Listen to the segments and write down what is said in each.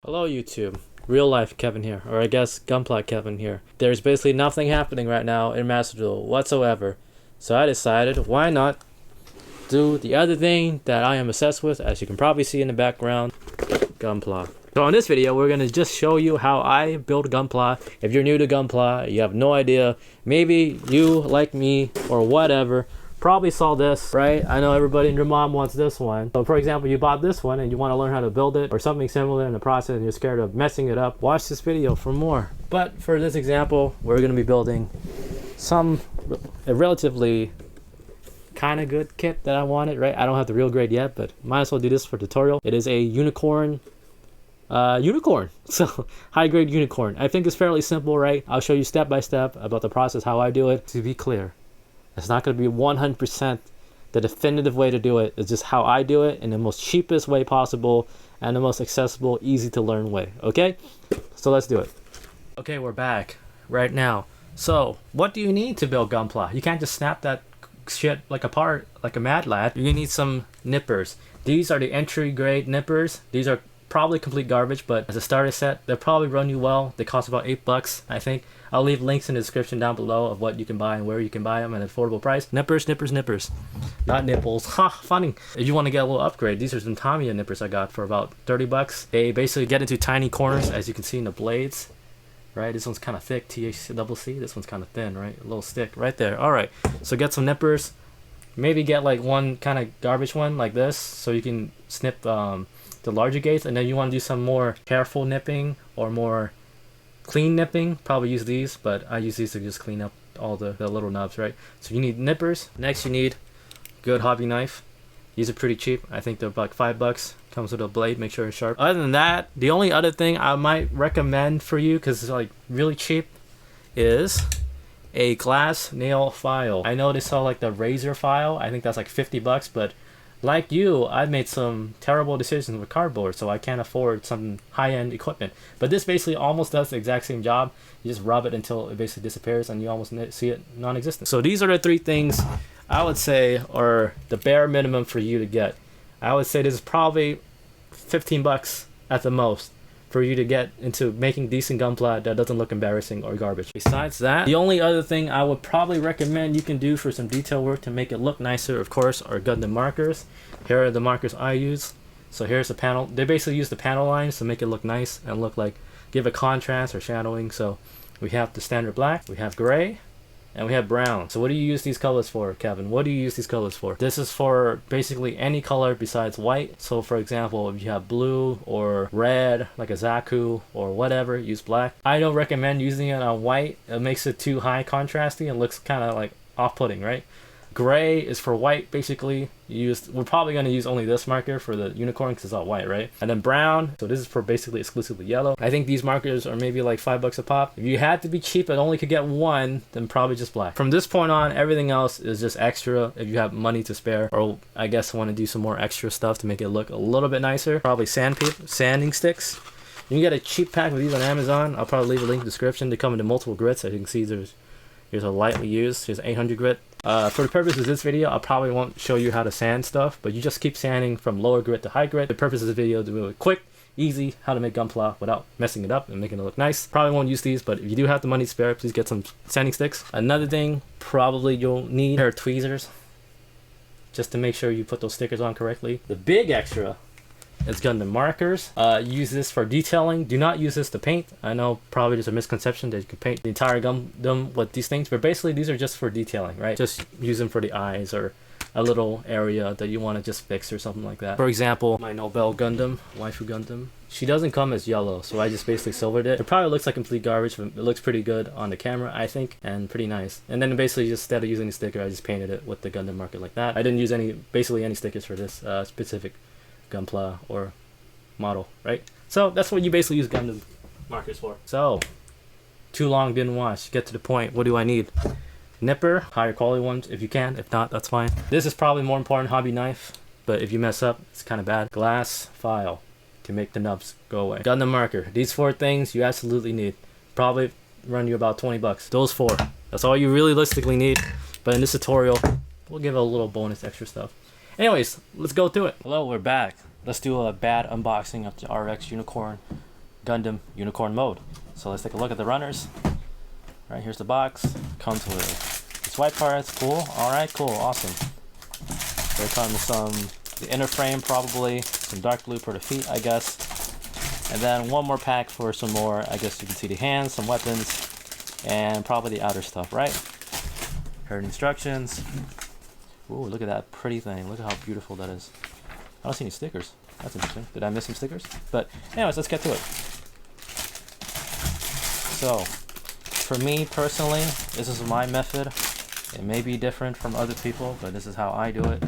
Hello YouTube, real life Kevin here, or I guess Gunpla Kevin here. There's basically nothing happening right now in Master Duel whatsoever, so I decided why not do the other thing that I am obsessed with, as you can probably see in the background, Gunpla. So in this video we're going to just show you how I build Gunpla. If you're new to Gunpla, you have no idea, maybe you like me or whatever probably saw this, right? I know everybody and your mom wants this one. So for example, you bought this one and you want to learn how to build it or something similar in the process and you're scared of messing it up, watch this video for more. But for this example, we're going to be building a relatively kind of good kit that I wanted, right? I don't have the real grade yet, but might as well do this for tutorial. It is a unicorn so high grade unicorn. I think it's fairly simple, right? I'll show you step by step about the process, how I do it. To be clear, it's not going to be 100% the definitive way to do it. It's just how I do it in the most cheapest way possible and the most accessible, easy to learn way. Okay, so let's do it. Okay, we're back right now. So what do you need to build Gunpla? You can't just snap that shit like apart like a mad lad. You're gonna need some nippers. These are the entry grade nippers. These are probably complete garbage, but as a starter set, they'll probably run you well. They cost about $8, I think. I'll leave links in the description down below of what you can buy and where you can buy them at an affordable price. Nippers, nippers, nippers. Not nipples. Ha, funny. If you want to get a little upgrade, these are some Tamiya nippers I got for about $30. They basically get into tiny corners, as you can see in the blades. Right, this one's kind of thick, THCC. This one's kind of thin, right? A little stick right there. All right, so get some nippers. Maybe get like one kind of garbage one like this, so you can snip the larger gates. And then you want to do some more careful nipping or more clean nipping, probably use these, but I use these to just clean up all the little knobs, right? So you need nippers. Next you need good hobby knife. These are pretty cheap. I think they're about $5. Comes with a blade, make sure it's sharp. Other than that, the only other thing I might recommend for you, because it's like really cheap, is a glass nail file. I know they sell like the razor file. I think that's like $50, but like you, I've made some terrible decisions with cardboard, so I can't afford some high-end equipment. But this basically almost does the exact same job. You just rub it until it basically disappears and you almost see it non-existent. So these are the three things I would say are the bare minimum for you to get. I would say this is probably $15 at the most for you to get into making decent Gunpla that doesn't look embarrassing or garbage. Besides that, the only other thing I would probably recommend you can do for some detail work to make it look nicer, of course, are Gundam markers. Here are the markers I use. So here's the panel. They basically use the panel lines to make it look nice and look like, give a contrast or shadowing. So we have the standard black, we have gray, and we have brown. So what do you use these colors for, Kevin? What do you use these colors for? This is for basically any color besides white. So for example, if you have blue or red, like a Zaku or whatever, use black. I don't recommend using it on white. It makes it too high contrasty and looks kind of like off-putting, right? Gray is for white, basically. We're probably going to use only this marker for the unicorn because it's all white, right? And then brown, so this is for basically exclusively yellow. I think these markers are maybe like $5 a pop. If you had to be cheap and only could get one, then probably just black. From this point on, everything else is just extra if you have money to spare, or I guess want to do some more extra stuff to make it look a little bit nicer. Probably sanding sticks. You can get a cheap pack of these on Amazon. I'll probably leave a link in the description. They come into multiple grits. As you can see, here's a lightly used, here's 800 grit. For the purpose of this video, I probably won't show you how to sand stuff, but you just keep sanding from lower grit to high grit. The purpose of this video is to do it quick, easy, how to make Gunpla without messing it up and making it look nice. Probably won't use these, but if you do have the money to spare, please get some sanding sticks. Another thing, probably you'll need a pair of tweezers, just to make sure you put those stickers on correctly. The big extra is Gundam markers. Use this for detailing. Do not use this to paint. I know probably there's a misconception that you can paint the entire Gundam with these things, but basically these are just for detailing, right? Just use them for the eyes or a little area that you want to just fix or something like that. For example, my Nobel Gundam, waifu Gundam, she doesn't come as yellow, so I just basically silvered it. It probably looks like complete garbage, but it looks pretty good on the camera, I think, and pretty nice. And then basically, just instead of using the sticker, I just painted it with the Gundam marker like that. I didn't use basically any stickers for this specific Gunpla or model, right? So that's what you basically use Gundam markers for. So too long, didn't watch. Get to the point. What do I need? Nipper, higher quality ones if you can. If not, that's fine. This is probably more important, hobby knife, but if you mess up, it's kind of bad. Glass file to make the nubs go away. Gundam marker. These 4 things you absolutely need. Probably run you about $20. Those 4. That's all you realistically need. But in this tutorial, we'll give a little bonus extra stuff. Anyways, let's go through it. Hello, we're back. Let's do a bad unboxing of the RX Unicorn Gundam Unicorn Mode. So let's take a look at the runners. Alright, here's the box. Comes with this white part, it's cool. Alright, cool, awesome. There comes the inner frame probably, some dark blue for the feet, I guess. And then one more pack for some more, I guess you can see the hands, some weapons, and probably the outer stuff, right? Here are the instructions. Ooh, look at that pretty thing. Look at how beautiful that is. I don't see any stickers. That's interesting. Did I miss some stickers? But anyways, let's get to it. So, for me personally, this is my method. It may be different from other people, but this is how I do it.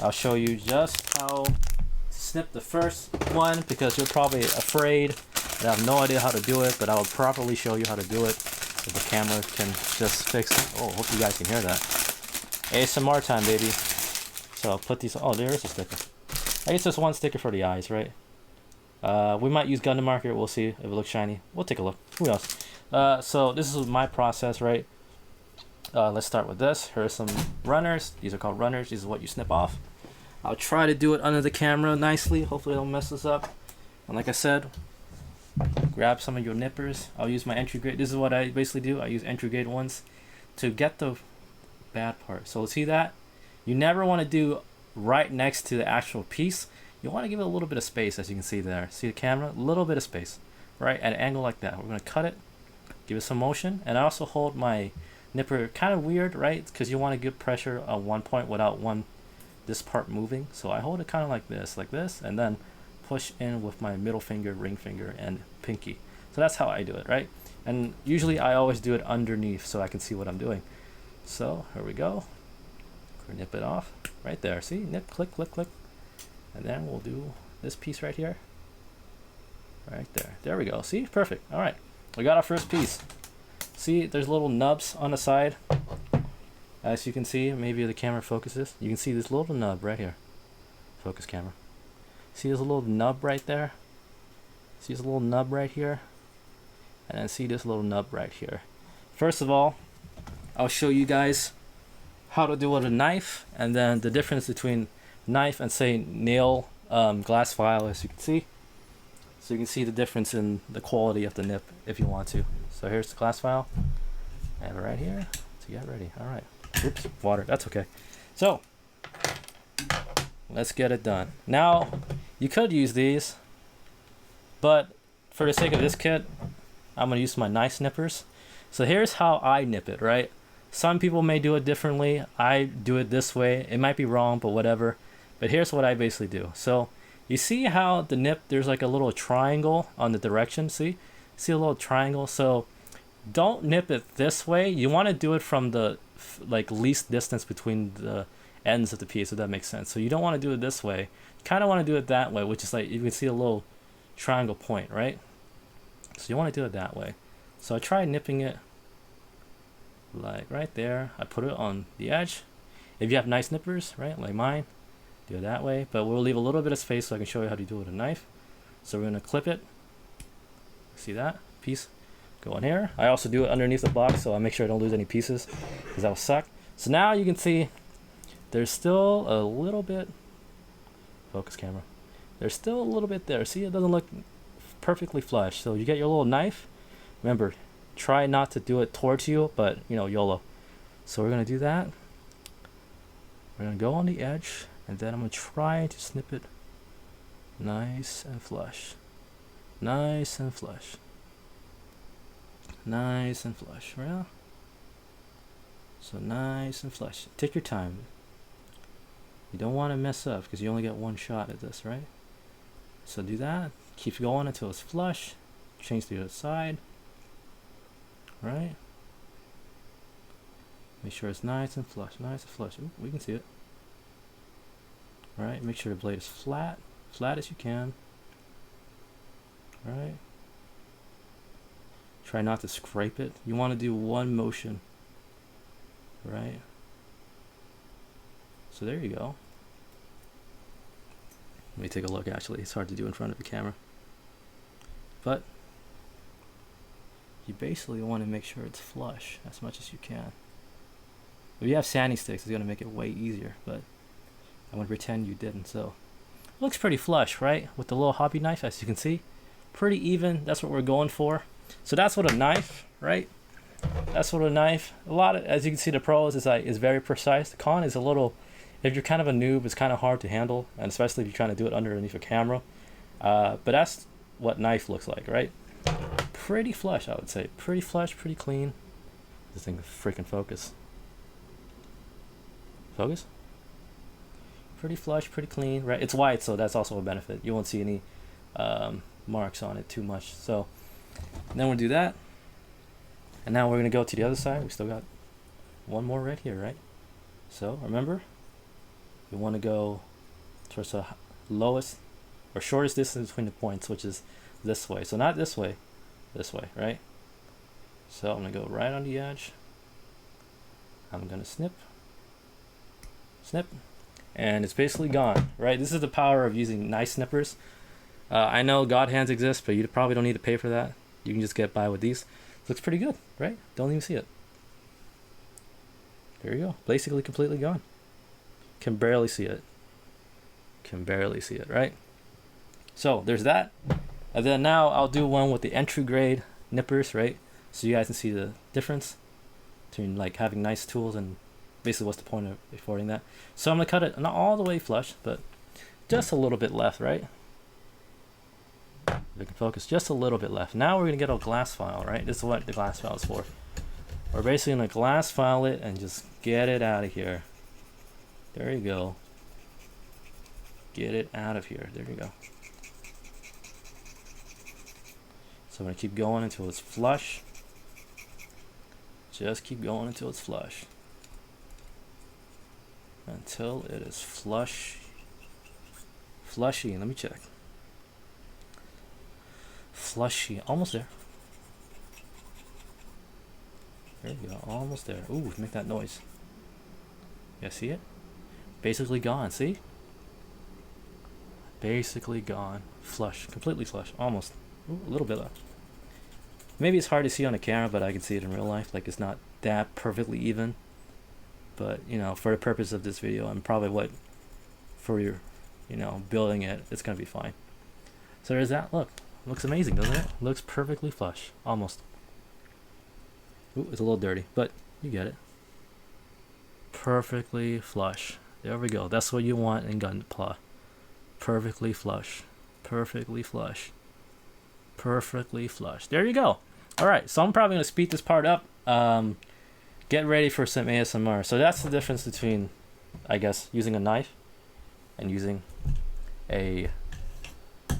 I'll show you just how to snip the first one because you're probably afraid and I have no idea how to do it, but I will properly show you how to do it. If the camera can just fix it. Oh, hope you guys can hear that. ASMR time, baby. So I'll put these. Oh, there is a sticker. I guess there's one sticker for the eyes, right? We might use Gundam marker. We'll see if it looks shiny. We'll take a look. Who knows? So this is my process, right? Let's start with this. Here are some runners. These are called runners. This is what you snip off. I'll try to do it under the camera nicely. Hopefully, I don't mess this up. And like I said, grab some of your nippers. I'll use my entry grade. This is what I basically do. I use entry grade ones to get the bad part. So see that? You never want to do right next to the actual piece. You want to give it a little bit of space, as you can see there. See the camera? A little bit of space, right? At an angle like that. We're going to cut it, give it some motion, and I also hold my nipper kind of weird, right? Because you want to give pressure on one point without this part moving. So I hold it kind of like this, and then push in with my middle finger, ring finger, and pinky. So that's how I do it, right? And usually I always do it underneath so I can see what I'm doing. So here we go. Nip it off right there. See, nip, click, click, click, and then we'll do this piece right here, right there. There we go. See, perfect. All right, we got our first piece. See, there's little nubs on the side. As you can see, maybe the camera focuses. You can see this little nub right here. Focus camera. See this little nub right there? See this little nub right here? And then see this little nub right here. First of all, I'll show you guys how to do it with a knife, and then the difference between knife and say nail glass file, as you can see. So you can see the difference in the quality of the nip if you want to. So here's the glass file. I have it right here to get ready. All right. Oops, water. That's okay. So let's get it done. Now you could use these, but for the sake of this kit, I'm gonna use my nice nippers. So here's how I nip it, right? Some people may do it differently. I do it this way. It might be wrong, but whatever. But here's what I basically do. So you see how the nip, there's like a little triangle on the direction, see? See a little triangle? So don't nip it this way. You want to do it from the like least distance between the ends of the piece, if that makes sense. So you don't want to do it this way. You kind of want to do it that way, which is like, you can see a little triangle point, right? So you want to do it that way. So I try nipping it like right there. I put it on the edge. If you have nice nippers, right, like mine, do it that way. But we'll leave a little bit of space so I can show you how to do it with a knife. So we're going to clip it. See that piece? Go in here. I also do it underneath the box, so I make sure I don't lose any pieces because that will suck. So now you can see there's still a little bit, focus camera, there's still a little bit there. See, it doesn't look perfectly flush. So you get your little knife. Remember, try not to do it towards you, but you know, YOLO. So we're gonna do that. We're gonna go on the edge, and then I'm gonna try to snip it nice and flush. Nice and flush. Nice and flush, right? So nice and flush. Take your time. You don't want to mess up because you only get one shot at this, right? So do that. Keep going until it's flush. Change to the other side. Right? Make sure it's nice and flush. Nice and flush. Ooh, we can see it. Right? Make sure the blade is flat. Flat as you can. Right? Try not to scrape it. You want to do one motion. Right? So there you go. Let me take a look, actually. It's hard to do in front of the camera. But you basically want to make sure it's flush as much as you can. If you have sanding sticks, it's going to make it way easier, but I'm going to pretend you didn't. So it looks pretty flush, right? With the little hobby knife, as you can see. pretty even. That's what we're going for. So that's what a knife, right? That's what a knife. A lot of, as you can see, the pros is very precise. The con is a little, if you're kind of a noob, it's kind of hard to handle, and especially if you're trying to do it underneath a camera. But that's what knife looks like, right? Pretty flush, I would say. Pretty flush, pretty clean. This thing freaking focus. Focus? Pretty flush, pretty clean, right? It's white, so that's also a benefit. You won't see any marks on it too much. So then we'll do that. And now we're going to go to the other side. We still got one more right here, right? So remember, you want to go towards the lowest or shortest distance between the points, which is this way. So not this way, right? So I'm going to go right on the edge. I'm going to snip, and it's basically gone, right? This is the power of using nice snippers. I know God hands exist, but you probably don't need to pay for that. You can just get by with these. Looks pretty good, right? Don't even see it. There you go. Basically completely gone. Can barely see it. Can barely see it, right? So there's that. And then now I'll do one with the entry grade nippers, right? So you guys can see the difference between like having nice tools and basically what's the point of affording that. So I'm gonna cut it not all the way flush, but just a little bit left, right? We can focus just a little bit left. Now we're gonna get a glass file, right? This is what the glass file is for. We're basically gonna glass file it and just get it out of here. There you go. Get it out of here. There you go. So I'm gonna keep going until it's flush. Just keep going until it's flush. Until it is flush. Flushy. Let me check. Flushy. Almost there. There we go. Almost there. Ooh, make that noise. Yeah, see it? Basically gone. See? Basically gone. Flush. Completely flush. Almost. Ooh, a little bit left. Maybe it's hard to see on the camera, but I can see it in real life. Like, it's not that perfectly even. But, you know, for the purpose of this video, and probably for your, you know, building it, it's going to be fine. So there's that. Look. Looks amazing, doesn't it? Looks perfectly flush. Almost. Ooh, it's a little dirty, but you get it. Perfectly flush. There we go. That's what you want in Gunpla. Perfectly flush. Perfectly flush. Perfectly flush. There you go. Alright, so I'm probably going to speed this part up. Get ready for some ASMR. So that's the difference between, I guess, using a knife and using a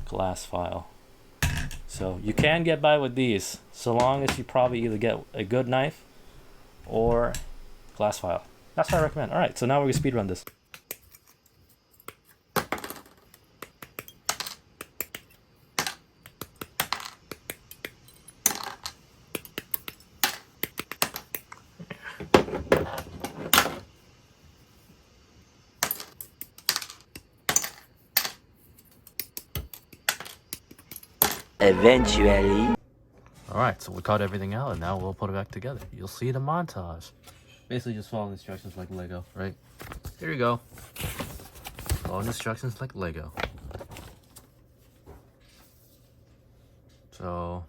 glass file. So you can get by with these, so long as you probably either get a good knife or glass file. That's what I recommend. Alright, so now we're going to speed run this. Eventually. Alright, so we cut everything out and now we'll put it back together. You'll see the montage. Basically just follow instructions like Lego, right? Here you go. Follow instructions like Lego. So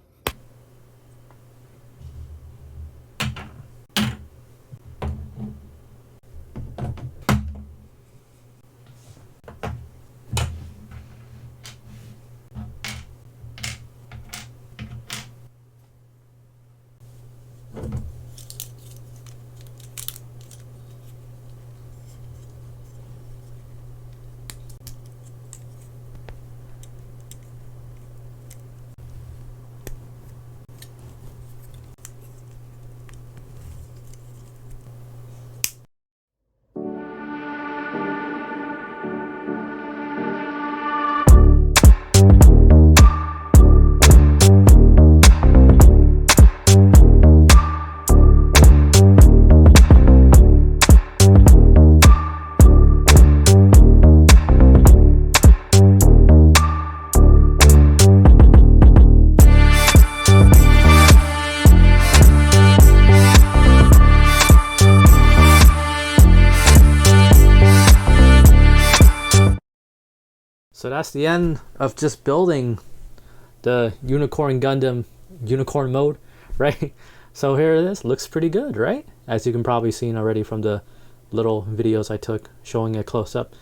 that's the end of just building the Unicorn Gundam Unicorn Mode, right? So here it is. Looks pretty good, right? As you can probably seen already from the little videos I took showing it close up.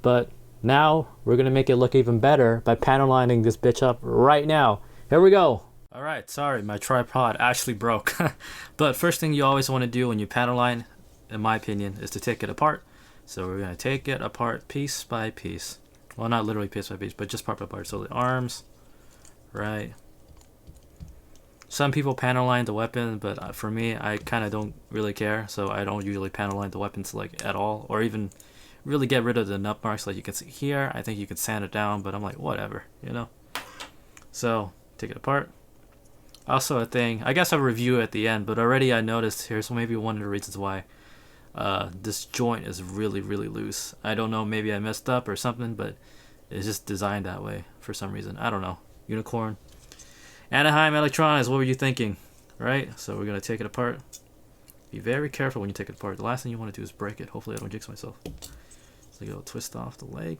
But now we're gonna make it look even better by panel lining this bitch up right now. Here we go. All right, sorry, my tripod actually broke. But first thing you always want to do when you panel line, in my opinion, is to take it apart. So we're gonna take it apart piece by piece. Well, not literally piece by piece, but just part by part. So the arms, right? Some people panel line the weapon, but for me, I kind of don't really care. So I don't usually panel line the weapons like at all, or even really get rid of the nut marks like you can see here. I think you could sand it down, but I'm like, whatever, you know? So take it apart. Also a thing, I guess I'll review at the end, but already I noticed here, so maybe one of the reasons why this joint is really, really loose. I don't know, maybe I messed up or something, but it's just designed that way for some reason. I don't know. Unicorn. Anaheim Electronics, what were you thinking? Right? So we're going to take it apart. Be very careful when you take it apart. The last thing you want to do is break it. Hopefully I don't jinx myself. So you go twist off the leg.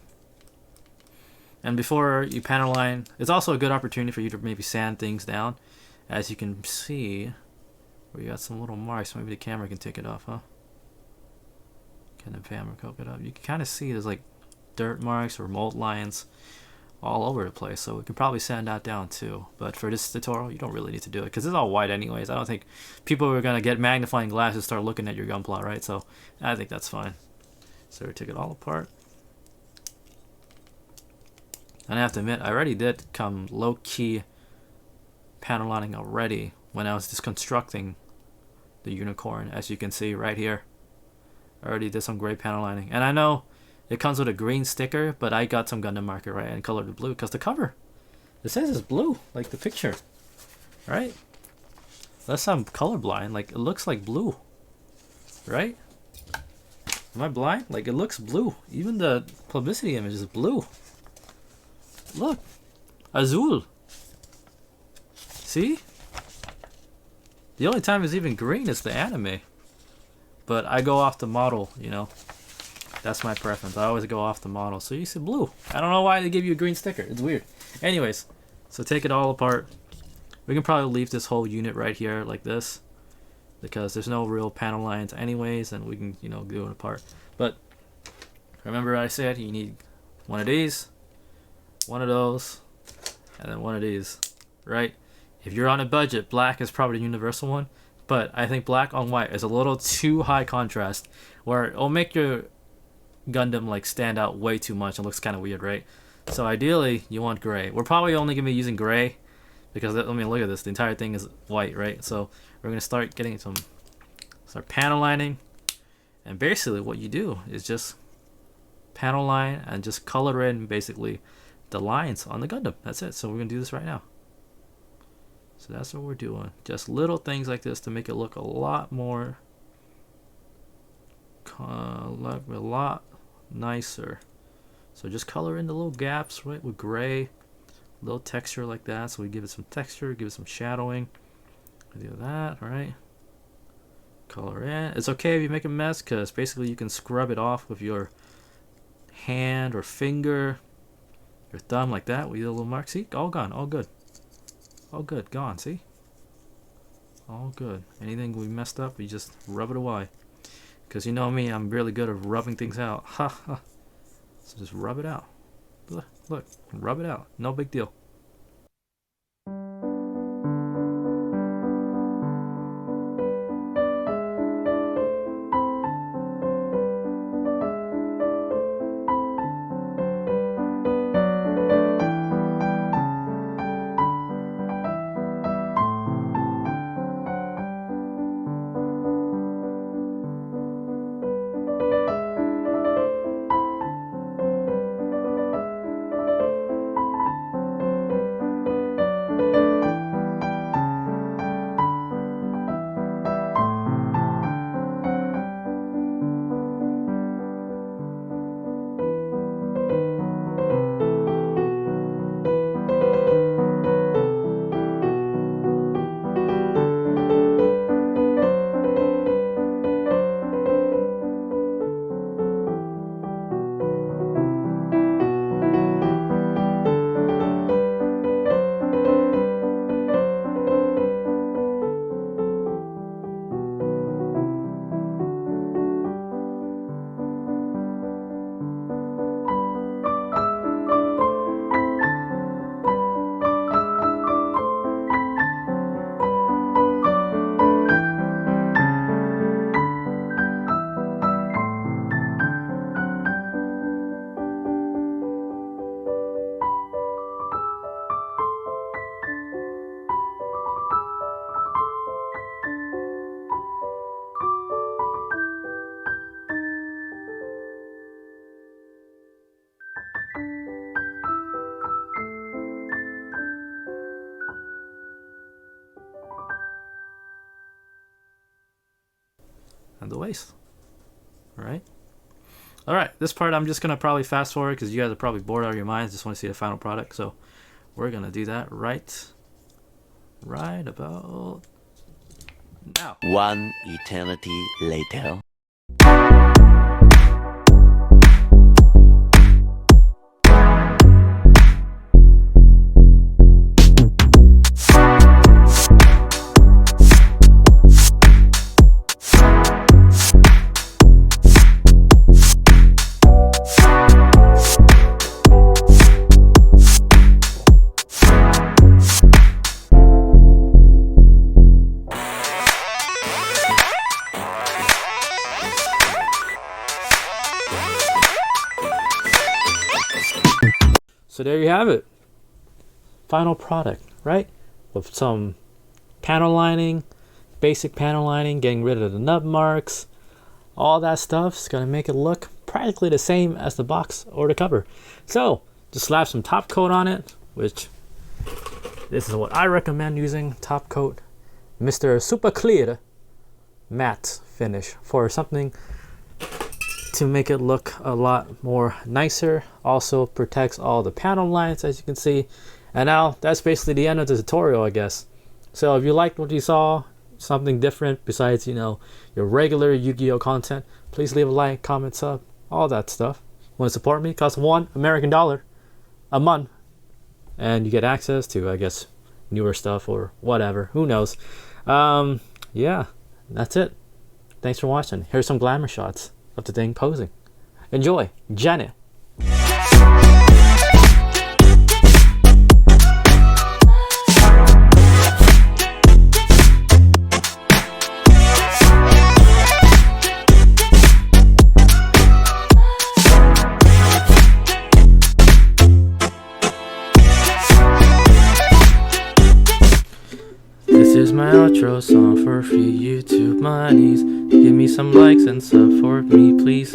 And before you panel line, it's also a good opportunity for you to maybe sand things down. As you can see, we got some little marks. Maybe the camera can take it off, huh? Can the camera cope it up? You can kind of see there's like dirt marks or mold lines all over the place, so we can probably sand that down too. But for this tutorial, you don't really need to do it because it's all white anyways. I don't think people are gonna get magnifying glasses and start looking at your Gunpla, right? So I think that's fine. So we take it all apart. And I have to admit, I already did come low-key panel lining already when I was just constructing the unicorn, as you can see right here. I already did some gray panel lining, and I know it comes with a green sticker, but I got some Gundam marker, right, and colored it blue because the cover, it says it's blue, like the picture, right? Unless I'm colorblind, like it looks like blue, right? Am I blind? Like it looks blue. Even the publicity image is blue. Look, azul. See? The only time it's even green is the anime. But I go off the model, you know. That's my preference. I always go off the model. So you see blue. I don't know why they give you a green sticker. It's weird. Anyways, so take it all apart. We can probably leave this whole unit right here like this, because there's no real panel lines anyways, and we can, you know, do it apart. But remember I said you need one of these, one of those, and then one of these, right? If you're on a budget, black is probably the universal one, but I think black on white is a little too high contrast, where it'll make your Gundam like stand out way too much. It looks kind of weird, right? So ideally, you want gray. We're probably only gonna be using gray because I mean, look at this. The entire thing is white, right? So we're gonna start getting start panel lining, and basically what you do is just panel line and just color in basically the lines on the Gundam. That's it. So we're gonna do this right now. So that's what we're doing. Just little things like this to make it look a lot more, a lot nicer. So just color in the little gaps, right, with gray, little texture like that. So we give it some texture, give it some shadowing. Do that, all right. Color in. It's okay if you make a mess, because basically you can scrub it off with your hand or finger, your thumb like that. We did a little mark. See, all gone, all good. All good, gone, see? All good. Anything we messed up, we just rub it away. Because you know me, I'm really good at rubbing things out. Ha ha. So just rub it out. Look, rub it out. No big deal. and the waist. Alright. Alright, this part I'm just going to probably fast forward because you guys are probably bored out of your minds. Just want to see the final product. So we're going to do that right about now. One eternity later. So there you have it. Final product, right? With some panel lining, basic panel lining, getting rid of the nub marks, all that stuff is going to make it look practically the same as the box or the cover. So just slap some top coat on it, which this is what I recommend using, top coat, Mr. Super Clear matte finish for something to make it look a lot more nicer. Also protects all the panel lines, as you can see. And now that's basically the end of the tutorial, I guess. So if you liked what you saw, something different besides, you know, your regular Yu-Gi-Oh content, please leave a like, comment, sub, all that stuff. Want to support me? It costs $1 American a month, and you get access to, I guess, newer stuff or whatever, who knows. Yeah, that's it. Thanks for watching. Here's some glamour shots of the thing posing. Enjoy. Janet. This is my outro song for free YouTube monies. Give me some likes and support me, please.